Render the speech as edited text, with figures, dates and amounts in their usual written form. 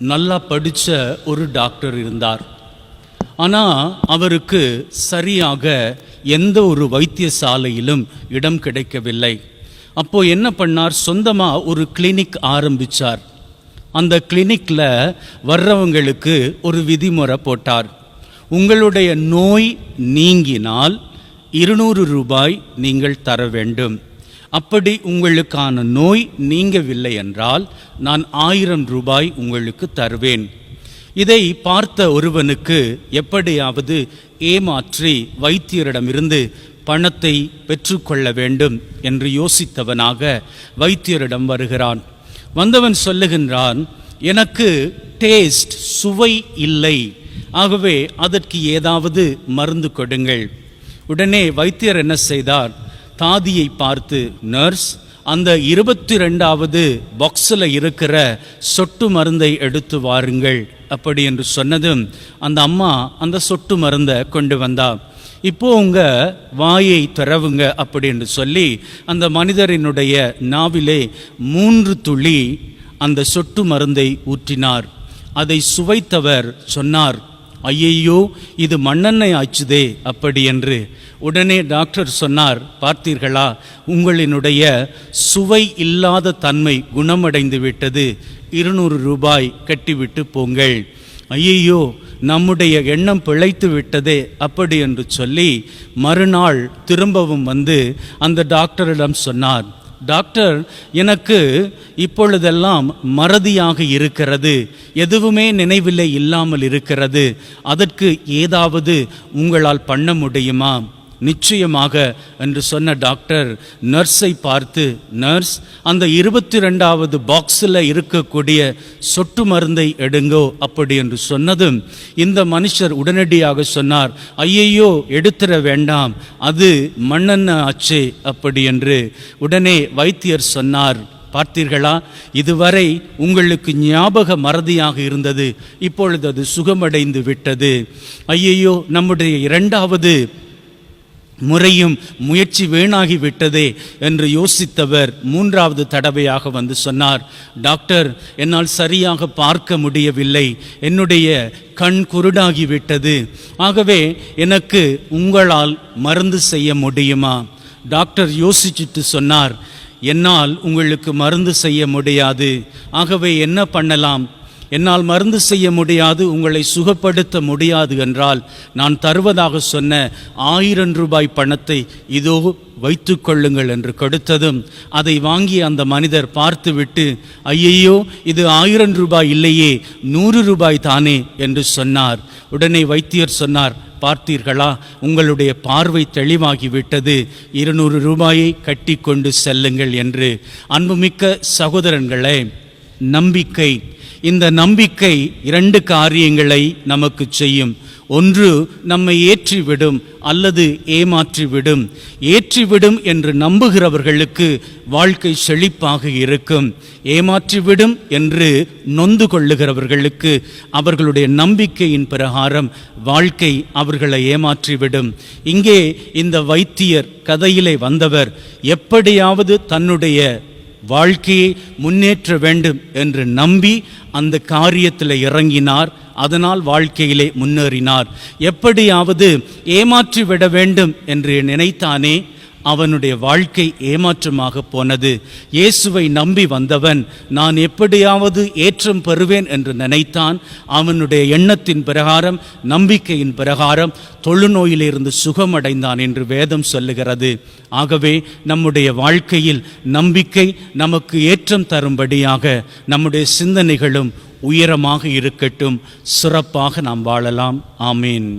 நல்லா படித்த ஒரு டாக்டர் இருந்தார். ஆனால் அவருக்கு சரியாக எந்த ஒரு வைத்தியசாலையிலும் இடம் கிடைக்கவில்லை. அப்போது என்ன பண்ணார், சொந்தமாக ஒரு கிளினிக் ஆரம்பித்தார். அந்த கிளினிக்கில் வர்றவங்களுக்கு ஒரு விதிமுறை போட்டார். உங்களுடைய நோய் நீங்கினால் 200 ரூபாய் நீங்கள் தர வேண்டும். அப்படி உங்களுக்கான நோய் நீங்கவில்லை என்றால் நான் 1000 ரூபாய் உங்களுக்கு தருவேன். இதை பார்த்த ஒருவனுக்கு எப்படியாவது ஏமாற்றி வைத்தியரிடமிருந்து பணத்தை பெற்றுக்கொள்ள வேண்டும் என்று யோசித்தவனாக வைத்தியரிடம் வருகிறான். வந்தவன் சொல்லுகின்றான், எனக்கு டேஸ்ட் சுவை இல்லை, ஆகவே அதற்கு ஏதாவது மருந்து கொடுங்கள். உடனே வைத்தியர் என்ன செய்தார், தாதியை பார்த்து, நர்ஸ், அந்த 22வது பாக்ஸில் இருக்கிற சொட்டு மருந்தை எடுத்து வாருங்கள் அப்படி என்று சொன்னதும் அந்த அம்மா அந்த சொட்டு மருந்தை கொண்டு வந்தா. இப்போ உங்க வாயை திறவுங்க அப்படி என்று சொல்லி அந்த மனிதரினுடைய நாவிலே 3 துளி அந்த சொட்டு மருந்தை ஊற்றினார். அதை சுவைத்தவர் சொன்னார், ஐயையோ, இது மண்ணெண்ணெய் ஆச்சுதே அப்படி என்று. உடனே டாக்டர் சொன்னார், பார்த்தீர்களா, உங்களினுடைய சுவை இல்லாத தன்மை குணமடைந்து விட்டது, 200 ரூபாய் கட்டிவிட்டு போங்கள். ஐயையோ, நம்முடைய எண்ணம் பிழைத்து விட்டதே அப்படி என்று சொல்லி மறுநாள் திரும்பவும் வந்து அந்த டாக்டரிடம் சொன்னார், டாக்டர், எனக்கு இப்பொழுதெல்லாம் மறதியாக இருக்கிறது, எதுவுமே நினைவில்லை இல்லாமல் இருக்கிறது, அதற்கு ஏதாவது உங்களால் பண்ண முடியுமா? நிச்சயமாக என்று சொன்ன டாக்டர் நர்ஸை பார்த்து, நர்ஸ், அந்த 22வது பாக்ஸில் இருக்கக்கூடிய சொட்டு மருந்தை எடுங்கோ அப்படி என்று சொன்னதும் இந்த மனுஷர் உடனடியாக சொன்னார், ஐயையோ, எடுத்துட வேண்டாம், அது மண்ணெண்ணெய் ஆச்சே அப்படி என்று. உடனே வைத்தியர் சொன்னார், பார்த்தீர்களா, இதுவரை உங்களுக்கு ஞாபக மறதியாக இருந்தது, இப்பொழுது அது சுகமடைந்து விட்டது. ஐயையோ, நம்முடைய 2வது முறையும் முயற்சி வீணாகி விட்டதே என்று யோசித்தவர் 3வது தடவையாக வந்து சொன்னார், டாக்டர், என்னால் சரியாக பார்க்க முடியவில்லை, என்னுடைய கண் குருடாகிவிட்டது, ஆகவே எனக்கு உங்களால் மருந்து செய்ய முடியுமா? டாக்டர் யோசிச்சுட்டு சொன்னார், என்னால் உங்களுக்கு மருந்து செய்ய முடியாது, ஆகவே என்ன பண்ணலாம்? என்னால் மருந்து செய்ய முடியாது, உங்களை சுகப்படுத்த முடியாது என்றால் நான் தருவதாக சொன்ன 1000 ரூபாய் பணத்தை இதோ வைத்து கொள்ளுங்கள் என்று கொடுத்ததும் அதை வாங்கி அந்த மனிதர் பார்த்துவிட்டு, ஐயையோ, இது 1000 ரூபாய் இல்லையே, 100 ரூபாய் தானே என்று சொன்னார். உடனே வைத்தியர் சொன்னார், பார்த்தீர்களா, உங்களுடைய பார்வை தெளிவாகிவிட்டது, 200 ரூபாயை கட்டி கொண்டு செல்லுங்கள் என்று. அன்புமிக்க சகோதரர்களே, நம்பிக்கை, இந்த நம்பிக்கை 2 காரியங்களை நமக்கு செய்யும். ஒன்று, நம்மை ஏற்றிவிடும் அல்லது ஏமாற்றிவிடும். ஏற்றிவிடும் என்று நம்புகிறவர்களுக்கு வாழ்க்கை செழிப்பாக இருக்கும். ஏமாற்றிவிடும் என்று நொந்து கொள்ளுகிறவர்களுக்கு அவர்களுடைய நம்பிக்கையின் பிரகாரம் வாழ்க்கை அவர்களை ஏமாற்றிவிடும். இங்கே இந்த வைத்தியர் கதையிலே வந்தவர் எப்படியாவது தன்னுடைய வாழ்க்கையை முன்னேற்ற வேண்டும் என்று நம்பி அந்த காரியத்தில் இறங்கினார். அதனால் வாழ்க்கையிலே முன்னேறினார். எப்படியாவது ஏமாற்றி விட வேண்டும் என்று நினைத்தானே, அவனுடைய வாழ்க்கை ஏமாற்றமாக போனது. இயேசுவை நம்பி வந்தவன் நான் எப்படியாவது ஏற்றம் பெறுவேன் என்று நினைத்தான். அவனுடைய எண்ணத்தின் பிரகாரம், நம்பிக்கையின் பிரகாரம் தொழுநோயிலிருந்து சுகமடைந்தான் என்று வேதம் சொல்லுகிறது. ஆகவே நம்முடைய வாழ்க்கையில் நம்பிக்கை நமக்கு ஏற்றம் தரும்படியாக நம்முடைய சிந்தனைகளும் உயரமாக இருக்கட்டும். சிறப்பாக நாம் வாழலாம். ஆமீன்.